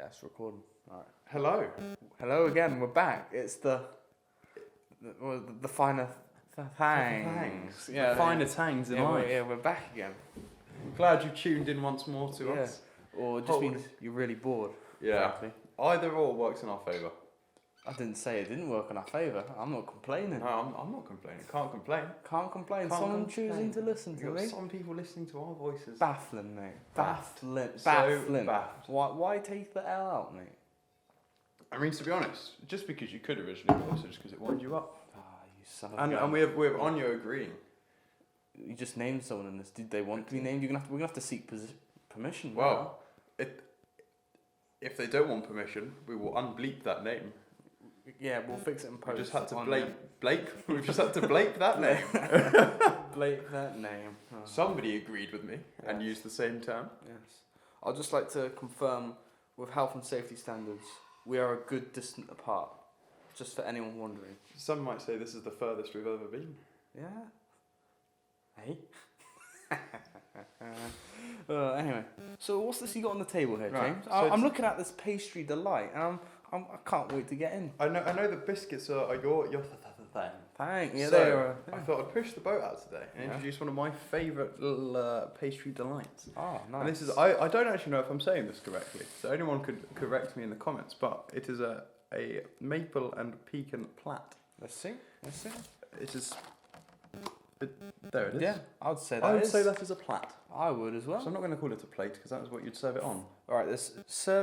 Yeah, it's recording. All right. Hello. Hello again. We're back. It's the Finer Thangs. Yeah, Finer Thangs in life. We're back again. I'm glad you tuned in once more to us. Or it just means you're really bored. Yeah. Frankly. Either or works in our favour. I didn't say it didn't work in our favour. I'm not complaining. No, I'm not complaining. Can't complain. Can't complain. Can't Someone complain. choosing to listen to me. Some people listening to our voices. Baffling, mate. Baffling. So Baffling. baffled. Why take the L out, mate? I mean, to be honest, just because you could originally, but also just because it wound you up. Ah, you son of a gun. And we have Anya agreeing. You just named someone in this. Did they want to be named? We're gonna have to seek permission. Well, if they don't want permission, we will unbleep that name. Yeah, we'll fix it in post. We just had to Blake. We've just had to bleep that name. Bleep that name. Oh. Somebody agreed with me and used the same term. Yes. I'd just like to confirm, with health and safety standards, we are a good distance apart. Just for anyone wondering. Some might say this is the furthest we've ever been. Yeah. Hey. Anyway, so what's this you got on the table here, Right, James? so I'm looking at this pastry delight, and I can't wait to get in. I know the biscuits are your thing. Thanks. Yeah, So, they are. I thought I'd push the boat out today and introduce one of my favourite little pastry delights. Oh, nice. And this is I don't actually know if I'm saying this correctly, so anyone could correct me in the comments. But it is a maple and pecan plat. Let's see. It is. There it is. Yeah, I would say that. I would say that is a plat. I would as well. So I'm not going to call it a plate because that is what you'd serve it on. All right,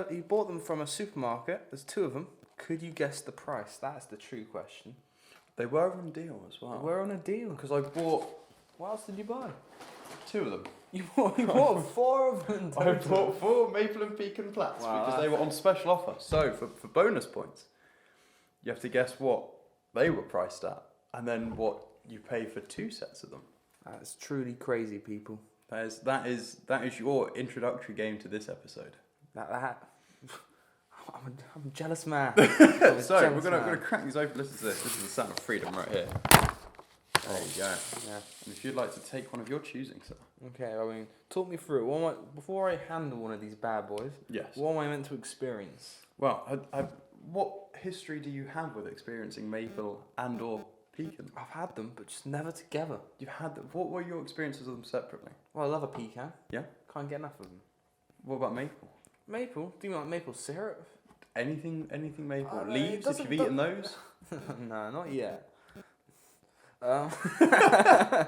you bought them from a supermarket. There's 2 of them. Could you guess the price? That's the true question. They were on deal as well. We're on a deal. Because I bought What else did you buy? 2 of them. You bought 4 of them. I bought 4 maple and pecan plats because they were on special offer. So for bonus points, you have to guess what they were priced at, and then what you pay for 2 sets of them. That's truly crazy, people. That is your introductory game to this episode. I'm a jealous man. So we're gonna crack these open. Listen to this. This is the sound of freedom right here. There you go. Yeah. And if you'd like to take one of your choosing, sir. Okay. I mean, talk me through it. Before I handle one of these bad boys, Yes. what am I meant to experience? Well, what history do you have with experiencing maple and or pecan? I've had them, but just never together. You've had them. What were your experiences of them separately? Well, I love a pecan. Yeah. Can't get enough of them. What about maple? Maple? Do you like maple syrup? Anything maple? It Leaves, if you've eaten those? No, not yet. I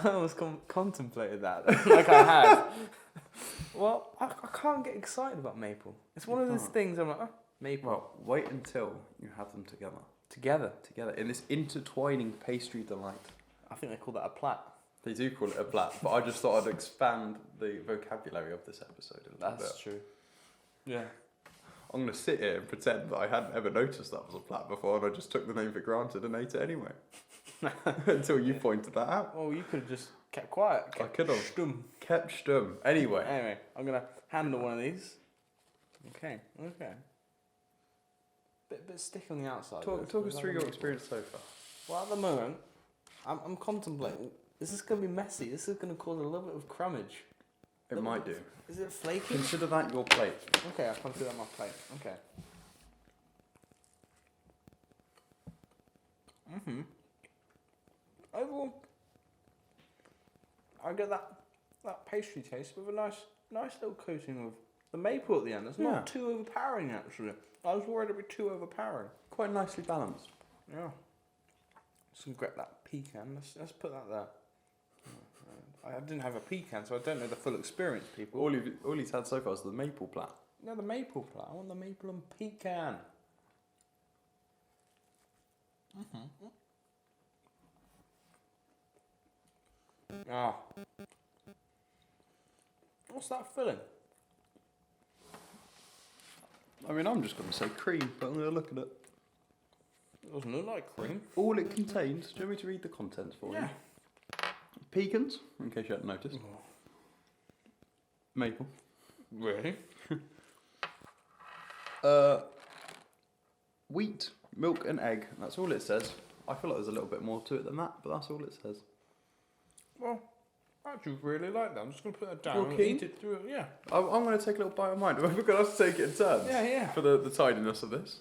almost contemplated that, like I had. Well, I can't get excited about maple. It's one of those things I'm like, oh, maple. Well, wait until you have them together. Together. In this intertwining pastry delight. I think they call that a plat. They do call it a plat, but I just thought I'd expand the vocabulary of this episode a little bit. That's true. Yeah. I'm going to sit here and pretend that I hadn't ever noticed that was a plat before, and I just took the name for granted and ate it anyway. Until you pointed that out. Well, you could have just kept quiet. I could have. Stum. Kept stum. Anyway, I'm going to handle one of these. Okay. Bit sticky on the outside. talk us through your experience so far. Well, at the moment, I'm contemplating. Is this going to be messy? This is going to cause a little bit of crumbage. It might do. Is it flaky? Consider that your plate. Okay, I'll consider that my plate. Okay. Overall, I get that pastry taste with a nice little coating of the maple at the end. It's not too overpowering, actually. I was worried it'd be too overpowering. Quite nicely balanced. Yeah. Just gonna grab that pecan. Let's put that there. I didn't have a pecan, so I don't know the full experience, people. All he's had so far is the maple plat. No, the maple plat. I want the maple and pecan. Ah. What's that filling? I mean, I'm just going to say cream, but I'm going to look at it. It doesn't look like cream. All it contains, do you want me to read the contents for you? Pecans, in case you hadn't noticed. Maple. Really? Wheat, milk and egg. That's all it says. I feel like there's a little bit more to it than that, but that's all it says. Well, I actually really like that. I'm just going to put that down You're and keen? eat it through. Yeah. I'm going to take a little bite of mine. We're going to have to take it in turns. Yeah. For the tidiness of this.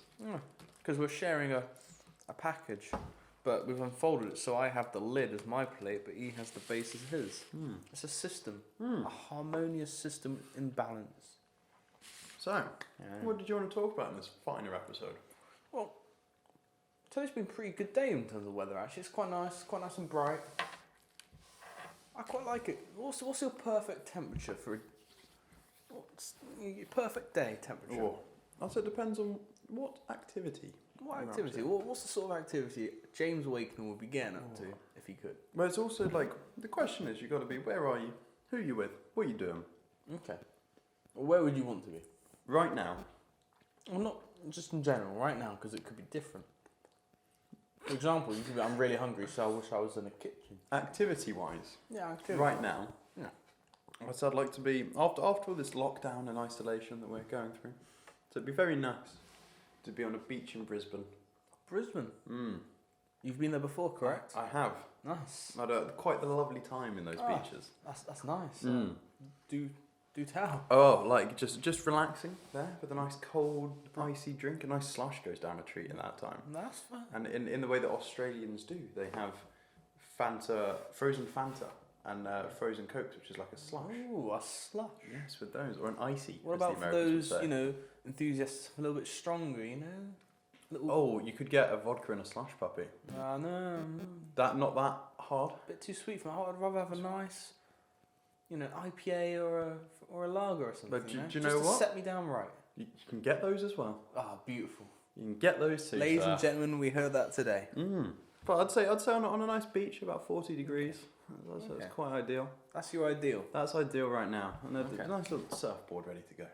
Because we're sharing a package, but we've unfolded it so I have the lid as my plate, but he has the base as his. It's a system, a harmonious system in balance. So, what did you want to talk about in this Finer episode? Well, today's been a pretty good day in terms of weather. Actually, it's quite nice and bright. I quite like it. What's your perfect temperature for what's your perfect day temperature? Oh, also it depends on what activity. What activity? What's the sort of activity James Wakeman would be getting up to if he could? Well, it's also like, the question is, you've got to be, where are you? Who are you with? What are you doing? Okay. Well, where would you want to be? Right now. Well, not just in general, right now, because it could be different. For example, you could be, I'm really hungry, so I wish I was in a kitchen. Activity-wise. Yeah, activity. Right now. Yeah. I'd like to be, after all this lockdown and isolation that we're going through, so it'd be very nice to be on a beach in Brisbane. Brisbane? You've been there before, correct? I have. Nice. I had quite the lovely time in those beaches. That's nice. Do tell. Oh, like just relaxing there with a nice cold, icy drink. A nice slush goes down a treat in that time. That's fine. And in the way that Australians do, they have frozen Fanta, and frozen Cokes, which is like a slush. Ooh, a slush. Yes, with those, or an icy. What as the about for Americans those, would say. enthusiasts a little bit stronger, Little... Oh, you could get a vodka and a slush puppy. No. That not that hard. Bit too sweet for my heart. I'd rather have a nice, IPA or a lager or something. But do you just know to what? set me down right. You can get those as well. Ah, beautiful. You can get those too. Ladies and gentlemen, we heard that today. But I'd say on a nice beach, about 40 degrees. That's quite ideal. That's your ideal. That's ideal right now. And a nice little surfboard ready to go.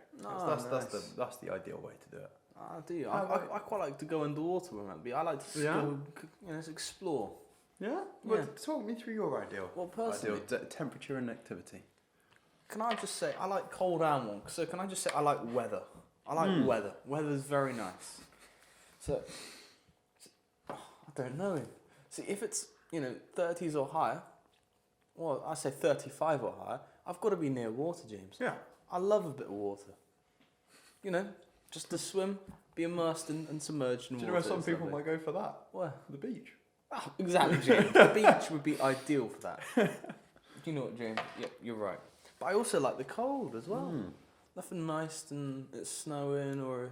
That's the ideal way to do it. I do. I quite like to go underwater when I'm I like to go, explore. Yeah? Well, talk me through your ideal. Well, personally, temperature and activity. Can I just say I like cold and warm? So can I just say I like weather? I like weather. Weather's very nice. So I don't know. See, if it's 30s or higher, well, I say 35 or higher, I've got to be near water, James. Yeah. I love a bit of water. Just to swim, be immersed and submerged in water. Do you know where some people might go for that? Where? The beach. Oh, exactly, James. The beach would be ideal for that. Do you know what, James? Yeah, you're right. But I also like the cold as well. Nothing nice and it's snowing or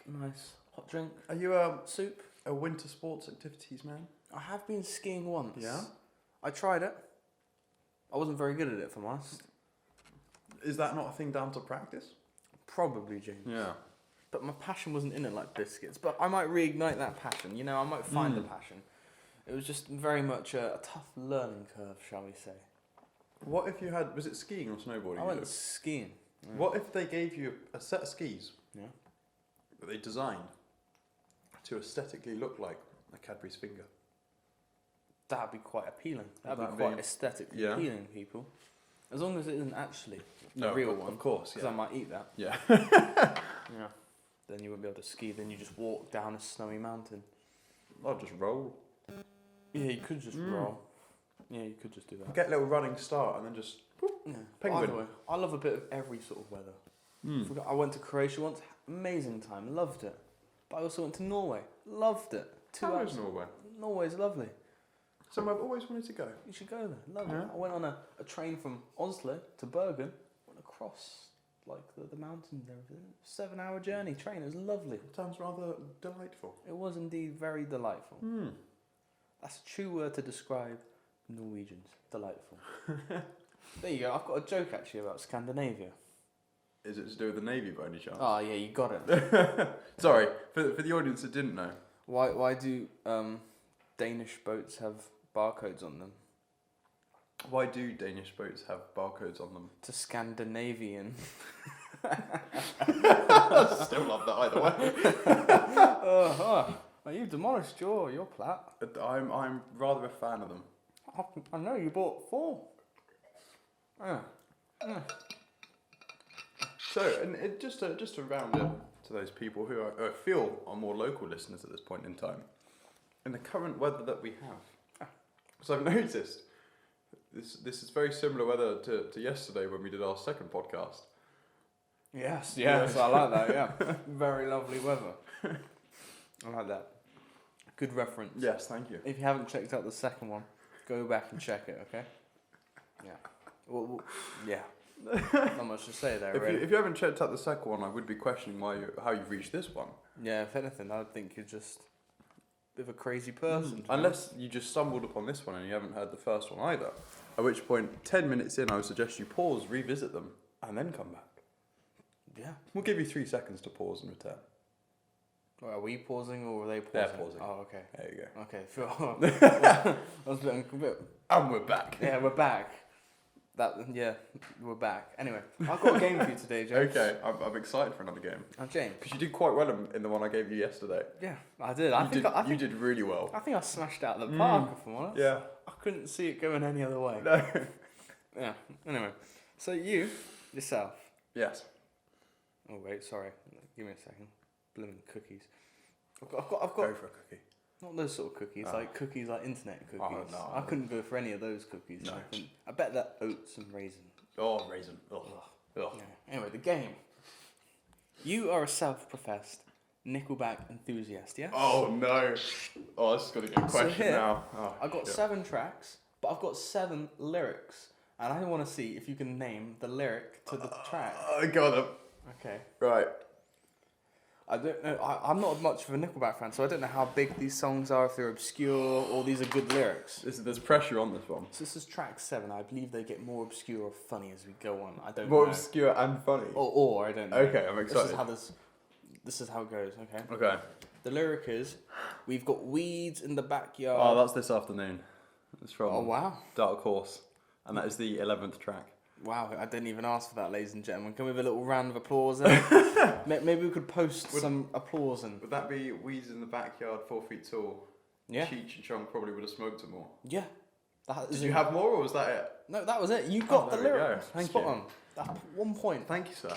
a nice hot drink. Are you soup? A winter sports activities man? I have been skiing once. Yeah? I tried it. I wasn't very good at it, if I'm honest. Is that not a thing down to practice? Probably, James. Yeah. But my passion wasn't in it like biscuits. But I might reignite that passion. I might find the passion. It was just very much a tough learning curve, shall we say. What if you had... Was it skiing or snowboarding? I went skiing. Yeah. What if they gave you a set of skis that they designed to aesthetically look like a Cadbury's finger? That'd be quite appealing. That'd be quite aesthetically appealing, people. As long as it isn't actually the real one. Of course, because I might eat that. Yeah. Yeah. Then you won't be able to ski. Then you just walk down a snowy mountain. I'll just roll. Yeah, you could just roll. Yeah, you could just do that. Get a little running start and then just... Penguin. Either way, I love a bit of every sort of weather. I went to Croatia once. Amazing time. Loved it. But I also went to Norway. Loved it. 2 hours. How is Norway? Norway's lovely. Somewhere I've always wanted to go. You should go there. Love it. I went on a train from Oslo to Bergen. Went across the mountains and everything. 7-hour journey train. It was lovely. Sounds rather delightful. It was indeed very delightful. That's a true word to describe Norwegians. Delightful. There you go. I've got a joke actually about Scandinavia. Is it to do with the Navy by any chance? Oh yeah, you got it. Sorry, for the audience that didn't know. Why do Danish boats have barcodes on them? Why do Danish boats have barcodes on them? To Scandinavian. Still love that either way. Well, you've demolished your plat. I'm rather a fan of them. I know, you bought 4. So, and just to round it to those people who I feel are more local listeners at this point in time, in the current weather that we have, so I've noticed This is very similar weather to yesterday when we did our second podcast. Yes, I like that, yeah. Very lovely weather. I like that. Good reference. Yes, thank you. If you haven't checked out the second one, go back and check it, okay? Yeah. Well, yeah. Not much to say there, really. If you haven't checked out the second one, I would be questioning how you've reached this one. Yeah, if anything, I would think you're just a bit of a crazy person. Unless you just stumbled upon this one and you haven't heard the first one either. At which point, 10 minutes in, I would suggest you pause, revisit them, and then come back. Yeah. We'll give you 3 seconds to pause and return. Well, are we pausing or are they pausing? They're pausing. Oh, okay. There you go. Okay. I was a bit. And we're back. Yeah, we're back. We're back. Anyway, I've got a game for you today, James. Okay, I'm excited for another game. James. Because you did quite well in the one I gave you yesterday. Yeah, I did. You did really well. I think I smashed it out of the park, if I'm honest. Yeah. I couldn't see it going any other way. No. Yeah. Anyway, so yourself. Yes. Oh wait, sorry. Give me a second. Blooming cookies. I've got. Go for a cookie. Not those sort of cookies, like cookies like internet cookies. Oh, no. I couldn't go for any of those cookies. No. I bet they're oats and raisin. Oh, raisin. Ugh. Ugh. Yeah. Anyway, the game. You are a self-professed Nickelback enthusiast, yes? Oh no. Oh, this is gonna get a question here, now. Oh, I've got shit. 7 tracks, but I've got 7 lyrics, and I want to see if you can name the lyric to the track. I got them. Okay. Right. I don't know. I'm not much of a Nickelback fan, so I don't know how big these songs are, if they're obscure or these are good lyrics. There's pressure on this one. So this is track 7. I believe they get more obscure or funny as we go on. I don't More know. obscure and funny. Or I don't know. Okay, I'm excited. This is how it goes. Okay. Okay. The lyric is, "We've got weeds in the backyard." Oh, that's this afternoon. It's from Oh wow. Dark Horse, and that is the 11th track. Wow, I didn't even ask for that, ladies and gentlemen. Can we have a little round of applause there? Maybe we could post some applause in. Would that be weeds in the backyard, 4 feet tall? Yeah. Cheech and Chong probably would have smoked them more. Yeah. Did you have more, or was that it? No, that was it. You got the there we lyric. go. Thank Spot you. on. That's 1 point. Thank you, sir.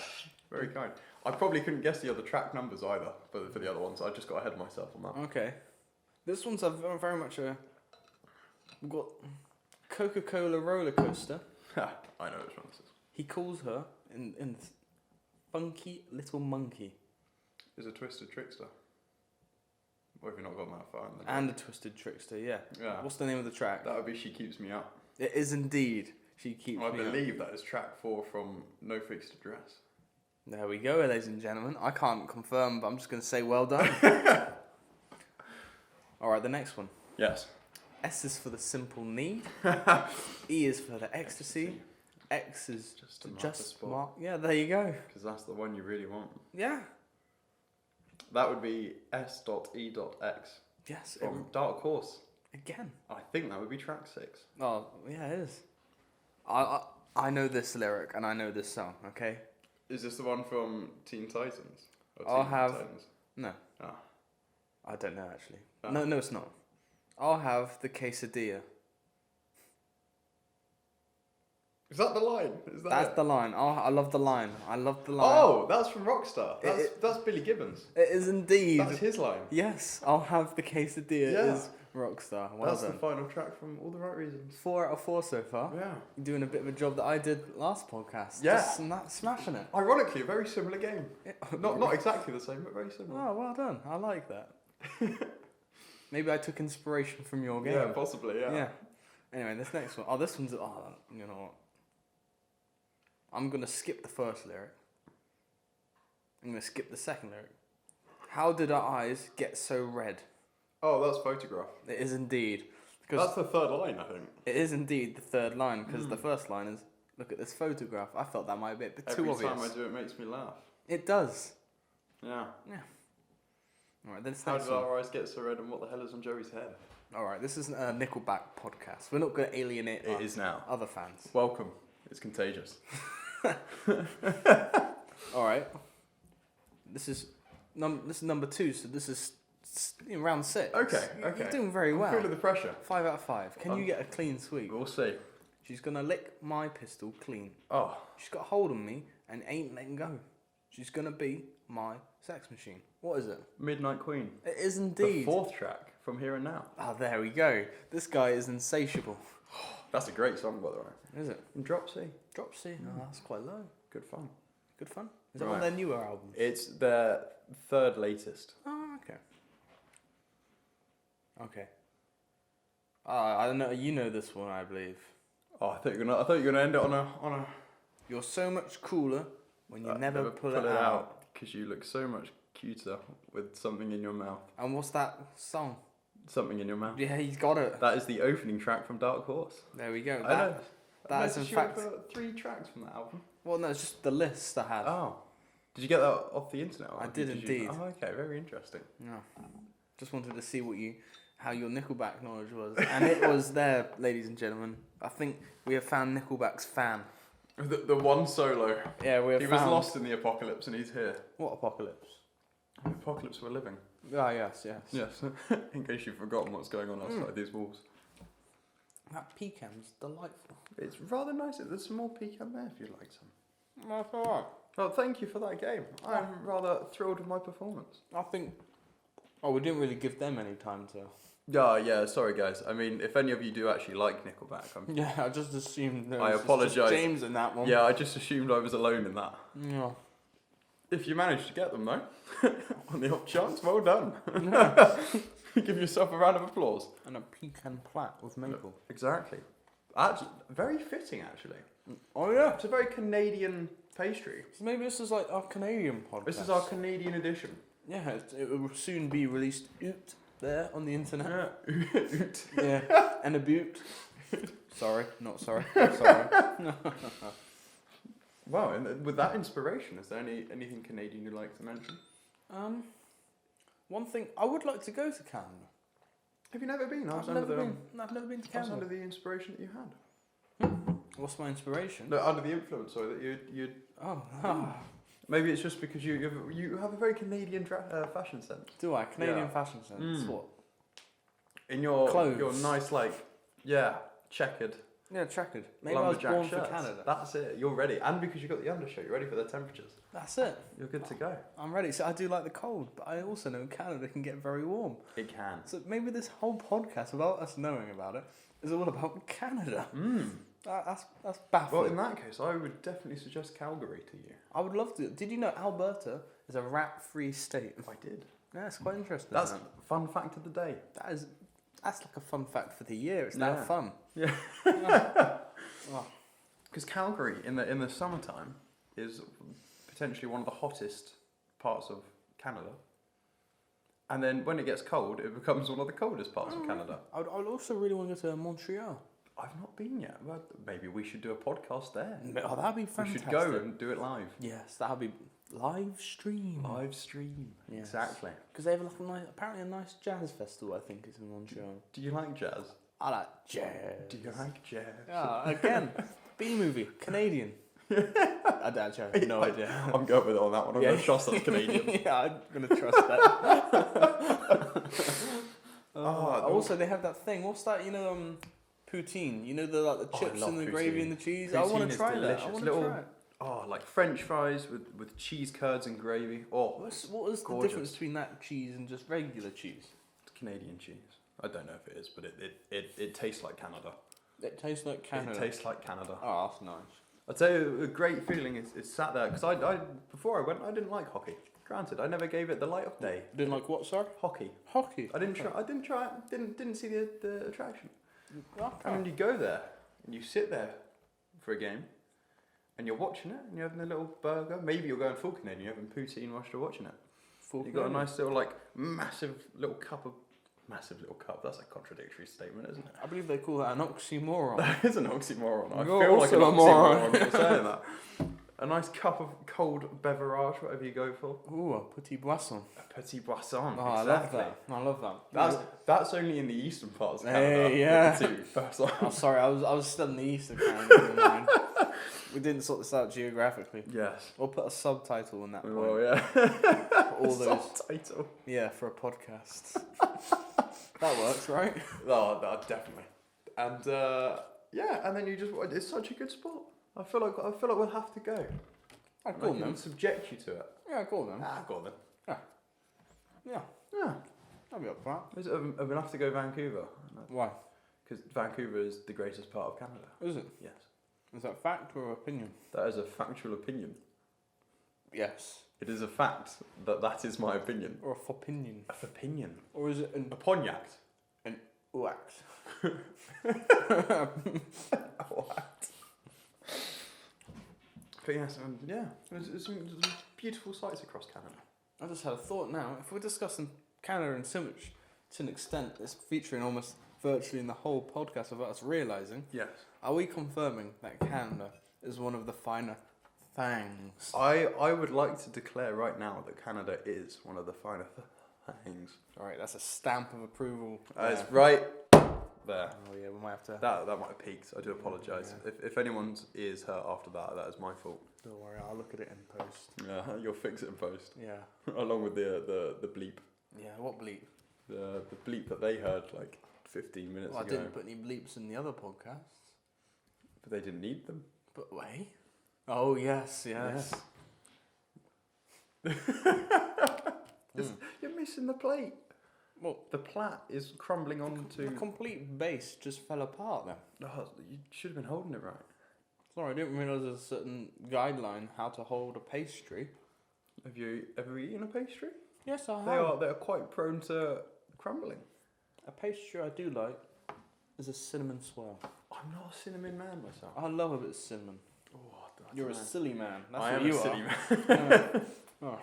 Very kind. I probably couldn't guess the other track numbers either, for the other ones. I just got ahead of myself on that. Okay. This one's a very much a... We've got Coca-Cola roller coaster. I know which one this is. He calls her in funky little monkey. Is a twisted trickster. Or have you not gone that far? And a twisted trickster, yeah. Yeah. What's the name of the track? That would be She Keeps Me Up. It is indeed. She keeps I me up. believe that is track 4 from No Fixed Address. There we go, ladies and gentlemen. I can't confirm, but I'm just going to say well done. All right, the next one. Yes. S is for the simple need. E is for the ecstasy. X is Just to mark the spot. mark. Yeah, there you go. Because that's the one you really want. Yeah. That would be S.E.X Yes. from Dark Horse. Again. I think that would be track 6. Oh, yeah, it is. I know this lyric and I know this song, okay? Is this the one from Teen Titans? Or I'll Teen have- Titans? No. Ah. I don't know, actually. Ah. No, it's not. I'll have the quesadilla. Is that the line? That's the line. Oh, I love the line. I love the line. Oh, that's from Rockstar. That's Billy Gibbons. It is indeed. That's his line. Yes, I'll have the quesadilla. Yeah. Is Rockstar. Well That's done. the final track from All the Right Reasons. 4 out of 4 so far. Yeah. You're doing a bit of a job that I did last podcast. Yeah. Just smashing it. Ironically, a very similar game. Yeah. Not exactly the same, but very similar. Oh, well done. I like that. Maybe I took inspiration from your game. Yeah, possibly, yeah. Yeah. Anyway, this next one. Oh, this one's... Oh, you know what? I'm going to skip the first lyric. I'm going to skip the second lyric. How did our eyes get so red? Oh, that's Photograph. It is indeed. That's the third line, I think. It is indeed the third line, because the first line is, look at this photograph. I felt that might be a bit too obvious. Every time I do it makes me laugh. It does. Yeah. Yeah. Alright, this How next did one. our eyes get so red and what the hell is on Joey's head? Alright, this isn't a Nickelback podcast. We're not going to alienate It is now. other fans. Welcome. It's contagious. Alright. This is number 2, so this is round 6. Okay. You're doing very well. I'm feeling the pressure. 5 out of 5. Can you get a clean sweep? We'll see. She's going to lick my pistol clean. Oh. She's got a hold on me and ain't letting go. She's gonna be my sex machine. What is it? Midnight Queen. It is The indeed. 4th track from Here and Now. Ah, there we go. This guy is insatiable. That's a great song, by the way. Is it? And Drop C. Drop C. Oh, that's quite low. Good fun. Good fun. Is that one of their newer albums? It's their 3rd latest. Oh, okay. Okay. I don't know. You know this one, I believe. Oh, I thought you were gonna end it on a. You're so much cooler when you never pull it out. out. Because you look so much cuter with something in your mouth. And what's that song? Something in your mouth. Yeah, he's got it. That is the opening track from Dark Horse. There we go. I know. That is in fact. For 3 tracks from that album. Well, no, it's just the list I had. Oh. Did you get that off the internet? I did indeed. Oh, okay. Very interesting. Yeah. Just wanted to see how your Nickelback knowledge was, and it was there, ladies and gentlemen. I think we have found Nickelback's fan. The one solo. Yeah, we have. He found... was lost in the apocalypse, and he's here. What apocalypse? The apocalypse we're living. Ah, yes. Yes. In case you've forgotten what's going on outside these walls. That pecan's delightful. It's rather nice. There's some more pecan there if you'd like some. That's alright. Well, thank you for that game. I'm rather thrilled with my performance. I think. Oh, we didn't really give them any time to. Yeah, sorry guys. I mean, if any of you do actually like Nickelback, Yeah, I just assumed. I apologise. Just James in that one. Yeah, I just assumed I was alone in that. Yeah. If you managed to get them though, on the off chance, well done. Give yourself a round of applause. And a pecan plat with maple. Exactly. Actually, very fitting actually. Oh yeah. It's a very Canadian pastry. So maybe this is like our Canadian podcast. This is our Canadian edition. Yeah, it will soon be released there on the internet. Yeah. Yeah, and a boot. Sorry, not sorry. I'm sorry. Wow, and with that inspiration, is there anything Canadian you'd like to mention? One thing, I would like to go to Canada. Have you never been? I've never been to Canada. I was under the inspiration that you had. What's my inspiration? No, under the influence, sorry, that you'd. Oh. Maybe it's just because you have a very Canadian fashion sense. Do I? Canadian fashion sense. What? In your clothes. Your nice checkered. Yeah, checkered. Maybe I was born shirts. for Canada. That's it. You're ready, and because you got the undershirt, you're ready for the temperatures. That's it. You're good to go. I'm ready. So I do like the cold, but I also know Canada can get very warm. It can. So maybe this whole podcast, without us knowing about it, is all about Canada. That's baffling. Well, in that case, I would definitely suggest Calgary to you. I would love to. Did you know Alberta is a rat-free state? I did. Yeah, it's quite interesting. That's a fun fact of the day. That's like a fun fact for the year. It's that fun. Yeah. Oh. Because Calgary in the summertime is potentially one of the hottest parts of Canada. And then when it gets cold, it becomes one of the coldest parts of Canada. I would also really want to go to Montreal. I've not been yet. Well, maybe we should do a podcast there. Oh, that'd be fantastic. We should go and do it live. Yes, that'd be live stream. Live stream. Yes. Exactly. Because they have apparently a nice jazz festival, I think, is in Montreal. Do you like jazz? I like jazz. Do you like jazz? Yeah, again, B-movie, Canadian. I have no idea. I'm going with it on that one. I'm going to trust that's Canadian. Yeah, I'm going to trust that. Also, they have that thing. What's that? Poutine. You know the chips and the gravy and the cheese. Poutine I want to try that. I want to try it. Oh, like French fries with cheese curds and gravy. Oh, what is the difference between that cheese and just regular cheese? It's Canadian cheese. I don't know if it is, but it tastes like Canada. It tastes like Canada. It tastes like Canada. Oh, that's nice. I'll tell you, a great feeling is sat there because I before I went, I didn't like hockey. Granted, I never gave it the light of day. Didn't like what, sorry? Hockey. Hockey. I didn't try it. Didn't see the attraction. Okay. And you go there and you sit there for a game, and you're watching it, and you're having a little burger. Maybe you're going full Canadian, you're having poutine whilst you're watching it. You've got a nice little massive little cup. That's a contradictory statement, isn't it? I believe they call that an oxymoron. That is an oxymoron. I You're feel like an also a moron. oxymoron for saying that. A nice cup of cold beverage, whatever you go for. Ooh, a petit boisson. A petit boisson. Oh, exactly. I love that. That's only in the eastern parts of Canada. Hey, yeah. The petit boisson. Oh, sorry, I was still in the east of Canada. We didn't sort this out geographically. Yes. We'll put a subtitle in that point. Oh yeah. All those. Subtitle. Yeah, for a podcast. That works, right? Oh, no, definitely. And and then you just—it's such a good spot. I feel like we'll have to go. I And call I can them. subject you to it. Yeah, I call them. Ah, go on then. Yeah, Yeah. I'll be up for that. I've been have to go Vancouver. Why? Because Vancouver is the greatest part of Canada. Is it? Yes. Is that fact or opinion? That is a factual opinion. Yes. It is a fact that is my opinion. Or a fopinion? A opinion. Or is it an A pognac. wax? What? But yes, there's some beautiful sights across Canada. I just had a thought now. If we're discussing Canada in so much, to an extent, it's featuring almost virtually in the whole podcast without us realising. Yes. Are we confirming that Canada is one of the finer thangs? I would like to declare right now that Canada is one of the finer things. Alright, that's a stamp of approval. It's right there. Oh yeah, we might have to... That might have peaked. I do apologise. Yeah. If anyone's ears hurt after that is my fault. Don't worry, I'll look at it in post. Yeah, you'll fix it in post. Yeah. Along with the bleep. Yeah, what bleep? The bleep that they heard like 15 minutes Well, I ago. didn't put any bleeps in the other podcasts. But they didn't need them. But wait. Oh, yes. You're missing the plate. Well, The plait is crumbling onto... the complete base just fell apart then. Oh, you should have been holding it right. Sorry, I didn't realise there's a certain guideline how to hold a pastry. Have you ever eaten a pastry? Yes, I have. They are quite prone to crumbling. A pastry I do like is a cinnamon swirl. I'm not a cinnamon man myself. I love a bit of cinnamon. Oh, You're a silly man. That's I what am you a silly are. man. Oh.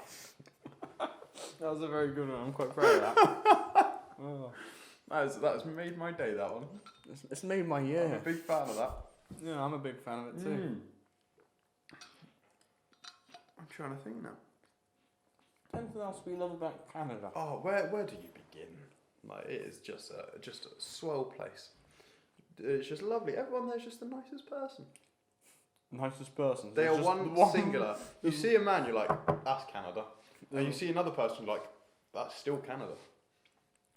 That was a very good one. I'm quite proud of that. Oh. That's made my day, that one. It's made my I'm year. a big fan of that. Yeah, I'm a big fan of it too. I'm trying to think now. Anything else we love about Canada? Oh, where do you begin? Like, it is just a swell place. It's just lovely. Everyone there's just the nicest person. Nicest person. They There's are just one singular. You see a man, you're like, that's Canada. And you see another person, you're like, that's still Canada.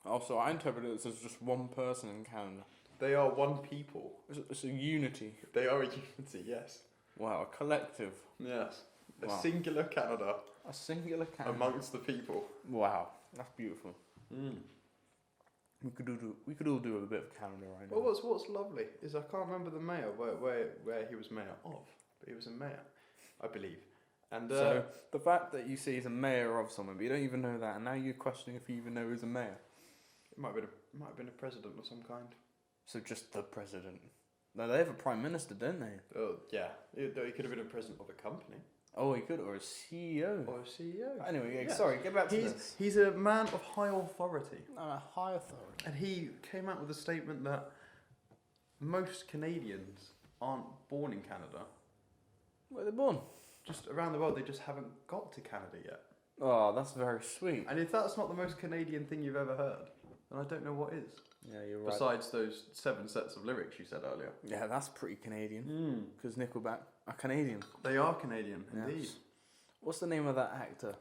Also, I interpret it as just one person in Canada. They are one people. It's a unity. They are a unity, yes. Wow, a collective. Yes. A Wow. singular Canada A singular Canada. amongst the people. Wow, that's beautiful. We could all do a bit of Canada right now. Well, what's lovely is I can't remember the mayor where he was mayor of, but he was a mayor, I believe. And So the fact that you see he's a mayor of somewhere, but you don't even know that, and now you're questioning if you even know he's a mayor. it might have been a president of some kind. So just the president. No, they have a prime minister, don't they? Oh yeah, he could have been a president of a company Oh, he could, or a CEO. or a CEO. Anyway, yeah, Yes. sorry, get back to this. He's a man of high authority, A high authority. and he came out with a statement that most Canadians aren't born in Canada. Where are they born? Just around the world, they just haven't got to Canada yet. Oh, that's very sweet. And if that's not the most Canadian thing you've ever heard, then I don't know what is. Yeah, you're right. Besides those 7 sets of lyrics you said earlier. Yeah, that's pretty Canadian. Because Nickelback are Canadian. They are Canadian, indeed. Yes. What's the name of that actor?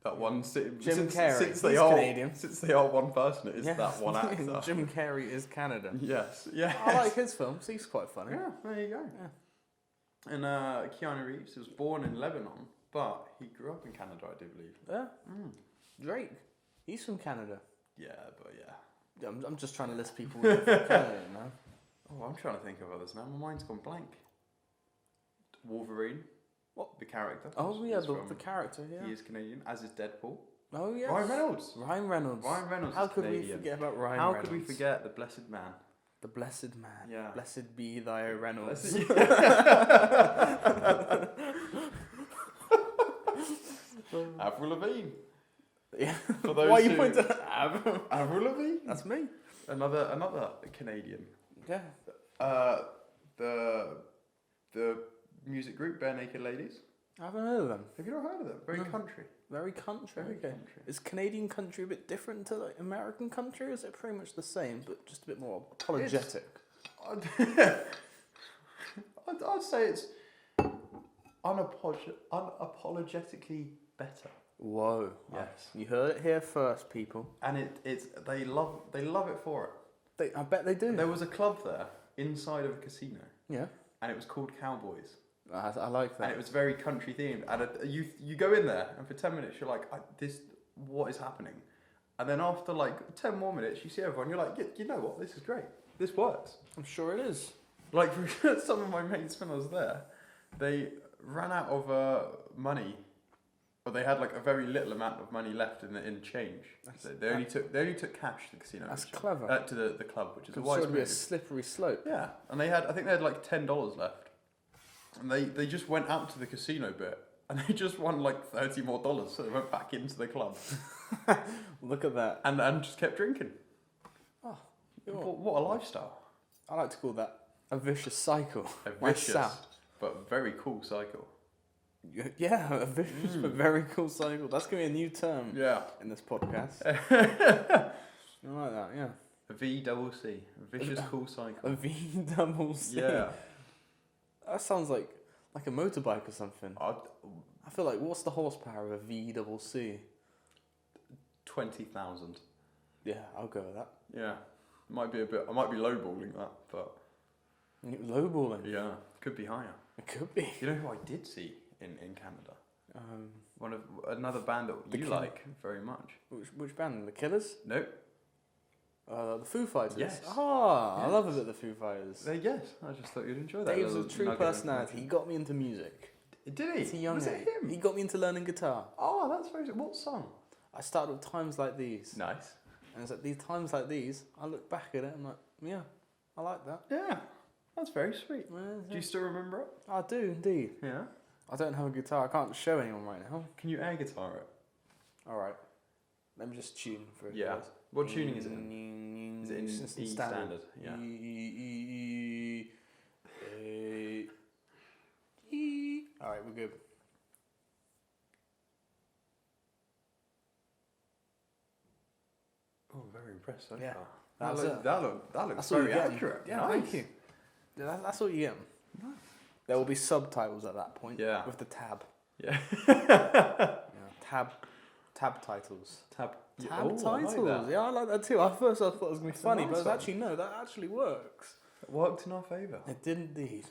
That one, Jim since Carrey. Since they He's are Canadian. Since they are one person, it is Yes. that one actor. Jim Carrey is Canada. Yes, yeah. I like his films. He's quite funny. Yeah, there you go. Yeah. And Keanu Reeves was born in Lebanon, but he grew up in Canada, I do believe. Yeah. Drake. He's from Canada. Yeah, but yeah. I'm just trying to list people from Canada now. Oh, I'm trying to think of others now. My mind's gone blank. Wolverine. What? The character. Oh, yeah, is the from- character, yeah. He is Canadian, as is Deadpool. Oh, yeah. Ryan Reynolds. Ryan Reynolds. Ryan Reynolds How is could we Canadian. forget about Ryan How Reynolds? could we forget the blessed man? The blessed man. Yeah. Blessed be thy Reynolds. Avril Lavigne. Yeah. For those Why are you who- pointing at Avril? Avril Lavigne. That's me. Another Canadian. Yeah. The music group Bare Naked Ladies. I haven't heard of them. Have you not heard of them? Very No. country. Very country. Very Okay. country. Is Canadian country a bit different to like American country, or is it pretty much the same, but just a bit more apologetic? I'd say it's unapologetically better. Whoa. Yes. You heard it here first, people. And they love it for it. I bet they do. There was a club there inside of a casino, Yeah. and it was called Cowboys. I like that. And it was very country themed. And you go in there, and for 10 minutes you're like, what is happening? And then after like 10 more minutes, you see everyone. You're like, you know what? This is great. This works. I'm sure it is. Like for some of my mates when I was there, they ran out of money, or they had like a very little amount of money left in change. So they only took cash to the casino. That's clever. To the club, which is a It's wise sure to be a move. slippery slope. Yeah, and I think they had like $10 left, and they just went out to the casino bit, and they just won like $30 more, so they went back into the club. Look at that. And just kept drinking. Oh, what a lifestyle. I like to call that a vicious cycle. A vicious, but very cool cycle. Yeah, a vicious but very cool cycle. That's going to be a new term in this podcast. I like that, yeah. A VCC. A vicious cool cycle. A VCC. Yeah. That sounds like a motorbike or something. I feel like, what's the horsepower of a VCC? 20,000. Yeah, I'll go with that. Yeah. I might be lowballing that, but... Lowballing? Yeah. Could be higher. It could be. You know who I did see in Canada? Another band that you like very much. Which band? The Killers? Nope. The Foo Fighters? Yes. Oh, Yes. I love a bit of the Foo Fighters. Yes, I just thought you'd enjoy that. Dave's a little true nugget of personality. He got me into music. Did he? It's a young Was age. it him? He got me into learning guitar. Oh, that's very... What song? I started with Times Like These. Nice. And it's like these times like these, I look back at it and I'm like, yeah, I like that. Yeah, that's very sweet. Yeah, Do you still remember it? I do indeed. Yeah. I don't have a guitar. I can't show anyone right now. Can you air guitar it? All right. Let me just tune for it. Yeah. First. What tuning is it in? Is it in E standard? Yeah. All right, we're good. Oh, very impressed so Yeah. far. That's it. That looks That's all very you get. accurate. Yeah, Nice. thank you. Yeah, that's what you get. Nice. There will be subtitles at that point. Yeah. With the tab. Yeah. Yeah. Tab titles. Tab Titles. I like that. Yeah, I like that too. At first I thought it was going to be That's a funny, nice but it's one. actually, no, that actually works. It worked in our favour. It did indeed.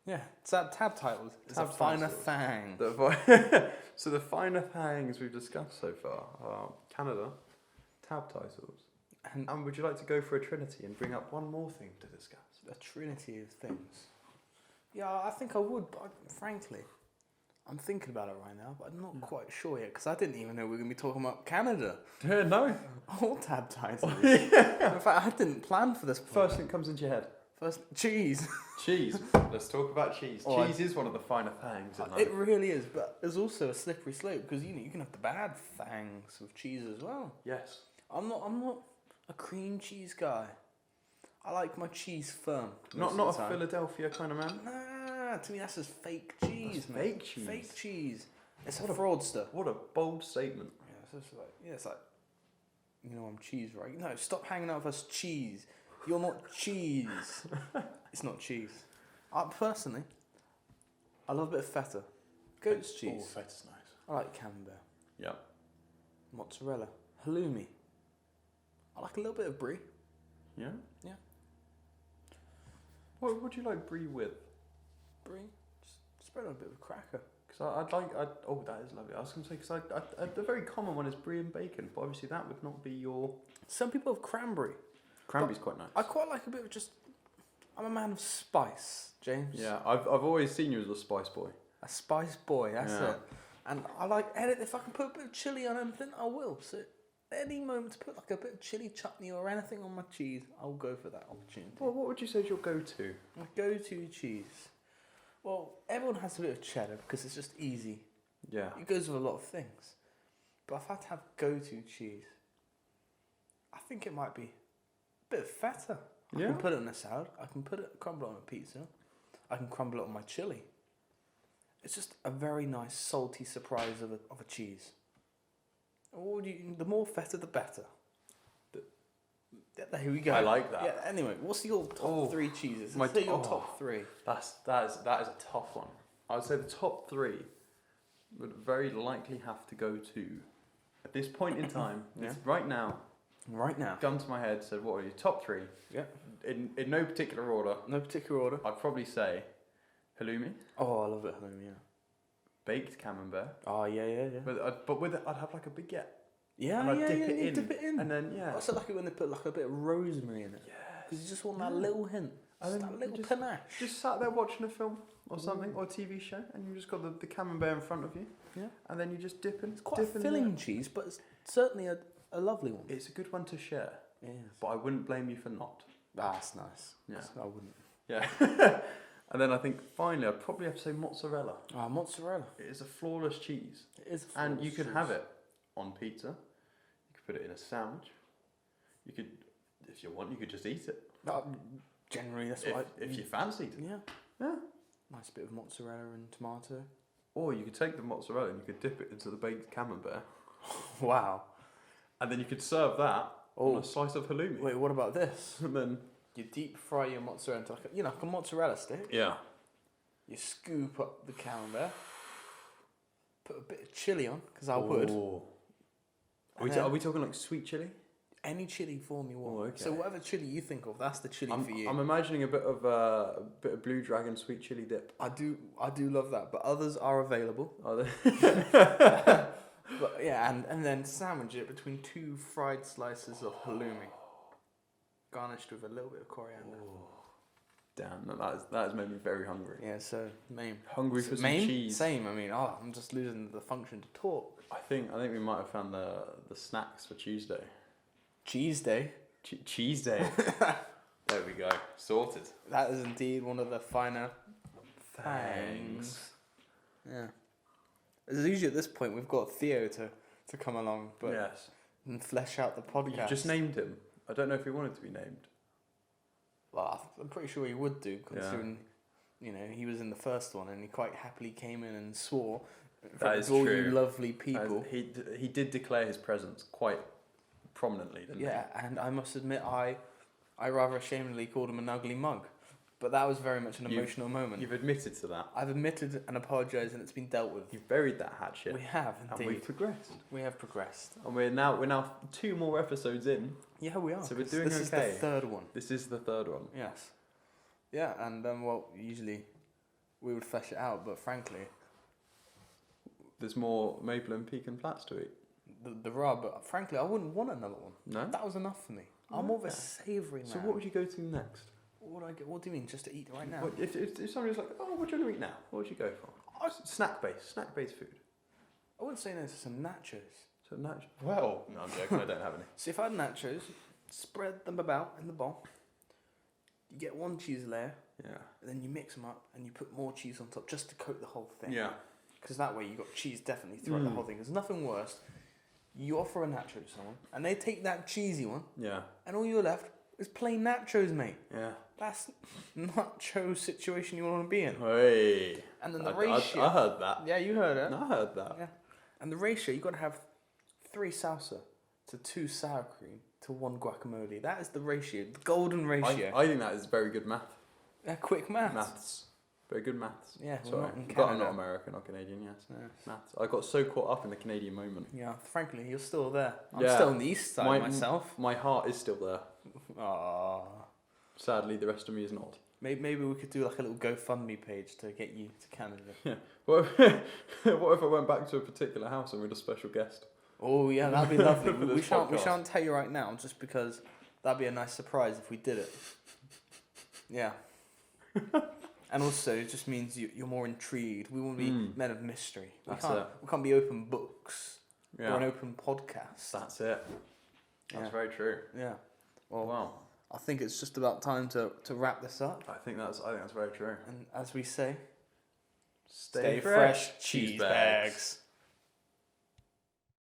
Yeah, tab titles. It's a Tab Finer titles. Thang. So the finer things we've discussed so far are Canada, tab titles. And would you like to go for a trinity and bring up one more thing to discuss? A trinity of things. Yeah, I think I would, but frankly, I'm thinking about it right now, but I'm not quite sure yet, because I didn't even know we were going to be talking about Canada. No. All tab titles. In fact, I didn't plan for this point. First thing comes into your head. First, cheese. Cheese. Let's talk about cheese. Oh, cheese is one of the finer things in life. It really is, but there's also a slippery slope, because you can have the bad things with cheese as well. Yes. I'm not a cream cheese guy. I like my cheese firm. Not most of a the time. Philadelphia kind of man. Nah, to me that's just fake cheese, That's man. fake cheese. Fake cheese. It's a fraudster. What a bold statement. Yeah, it's like, I'm cheese, right? No, stop hanging out with us, cheese. You're not cheese. It's not cheese. Personally, I love a bit of feta. Goat's cheese. Oh, feta's nice. I like camembert. Yeah. Mozzarella. Halloumi. I like a little bit of brie. Yeah? Yeah. What would you like brie with? Brie. Just spread on a bit of a cracker. Because oh, that is lovely. I was going to say, because the very common one is brie and bacon, but obviously that would not be your... Some people have cranberry. Cranberry's quite nice. I quite like a bit of just... I'm a man of spice, James. Yeah, I've always seen you as a spice boy. A spice boy, that's Yeah. it. And I like edit. If I can put a bit of chilli on anything, I will. So any moment to put like a bit of chilli chutney or anything on my cheese, I'll go for that opportunity. Well, what would you say is your go-to? My go-to cheese. Well, everyone has a bit of cheddar because it's just easy. Yeah. It goes with a lot of things. But if I had to have go-to cheese, I think it might be a bit of feta. I Yeah. can put it in a salad. I can crumble it on a pizza. I can crumble it on my chili. It's just a very nice salty surprise of a cheese. The more feta, the better. There we go. I like that. Yeah. Anyway, what's your top three cheeses? Let's say your top three. That is a tough one. I would say the top three would very likely have to go to, at this point in time, Yeah. right now, Right now. gun to my head, said, what are your top three? Yeah. In no particular order, No particular order. I'd probably say halloumi, Oh, I love it, halloumi. Yeah. baked camembert. Oh, yeah. But with it, I'd have like a baguette. Yeah, And I'd yeah, dip yeah. it You in, dip it in. and then I also like it when they put like a bit of rosemary in it. Yes. Because you just want that little hint. And Just then that little you panache. Just sat there watching a film or something, or a TV show, and you just got the camembert in front of you. Yeah. And then you just dip in. It's quite a filling cheese, but it's certainly a lovely one. It's a good one to share. Yes. But I wouldn't blame you for not. That's nice. Yeah. I wouldn't. Yeah. And then I think finally I'd probably have to say mozzarella. Ah, mozzarella. It is a flawless cheese. It is. And you can have it on pizza. You could put it in a sandwich. You could, if you want, you could just eat it. Generally, that's what if you fancied. Yeah. Yeah. Nice bit of mozzarella and tomato. Or you could take the mozzarella and you could dip it into the baked camembert. Wow. And then you could serve that on a slice of halloumi. Wait, what about this? And then You deep fry your mozzarella into like a mozzarella stick. yeah. You scoop up the camembert. Put a bit of chilli on, because I would. Are we talking like sweet chili? Any chili form you want. Oh, okay. So whatever chili you think of, that's the chili for you. I'm imagining a bit of Blue Dragon sweet chili dip. I do love that, but others are available. Are they? But yeah, and then sandwich it between 2 fried slices of halloumi, garnished with a little bit of coriander. Damn, that has made me very hungry. Yeah, so Hungry for some cheese. Same. I mean, I'm just losing the function to talk. I think we might have found the snacks for Tuesday. Cheese day. Cheese day. There we go. Sorted. That is indeed one of the finer thangs. Yeah. As usually at this point, we've got Theo to come along, but yes, and flesh out the podcast. You just named him. I don't know if he wanted to be named. Well, I'm pretty sure he would do, considering he was in the first one and he quite happily came in and swore in front of all you lovely people. He did declare his presence quite prominently, didn't he? Yeah, and I must admit, I rather ashamedly called him an ugly mug. But that was very much an emotional moment. You've admitted to that. I've admitted and apologised, and it's been dealt with. You've buried that hatchet. We have, indeed. And we've progressed. We have progressed. And we're now 2 more episodes in. Yeah, we are. So we're doing okay. This is the third one. This is the third one. Yes. Yeah, and usually we would flesh it out, but frankly, there's more maple and pecan flats to eat. There are, but frankly, I wouldn't want another one. No? That was enough for me. I'm more of a savoury man. So what would you go to next? What would I get? What do you mean, just to eat right now? What, if somebody's like, oh, what do you want to eat now? What would you go for? Snack-based food. I wouldn't say no to some nachos. So nachos? Well, no, I'm joking, I don't have any. So if I had nachos, spread them about in the bowl. You get 1 cheese layer. Yeah. And then you mix them up and you put more cheese on top just to coat the whole thing. Yeah. Because that way you got cheese definitely throughout the whole thing. There's nothing worse. You offer a nacho to someone and they take that cheesy one. Yeah. And all you're left is plain nachos, mate. Yeah. That's nacho situation you want to be in. Hey. And then the ratio. I heard that. Yeah, you heard it. I heard that. Yeah. And the ratio, you got to have 3 salsa to 2 sour cream to 1 guacamole. That is the ratio, the golden ratio. I think that is very good math. Yeah, quick maths. Maths. Very good maths. Yeah, sorry. not in But Canada. I'm not American or Canadian, yes. Yes. Maths. I got so caught up in the Canadian moment. Yeah, frankly, you're still there. I'm Yeah. still on the east side myself. My heart is still there. Aww. Sadly, the rest of me is not. Maybe we could do like a little GoFundMe page to get you to Canada. Yeah. What if I went back to a particular house and we had a special guest? Oh yeah, that'd be lovely. For we this shan't podcast. tell you right now, just because that'd be a nice surprise if we did it. Yeah. And also, it just means you're more intrigued. We want to be men of mystery. We can't be open books or an open podcast. That's it. That's very true. Yeah. Well, wow. I think it's just about time to wrap this up. I think that's very true. And as we say, Stay fresh, cheese bags.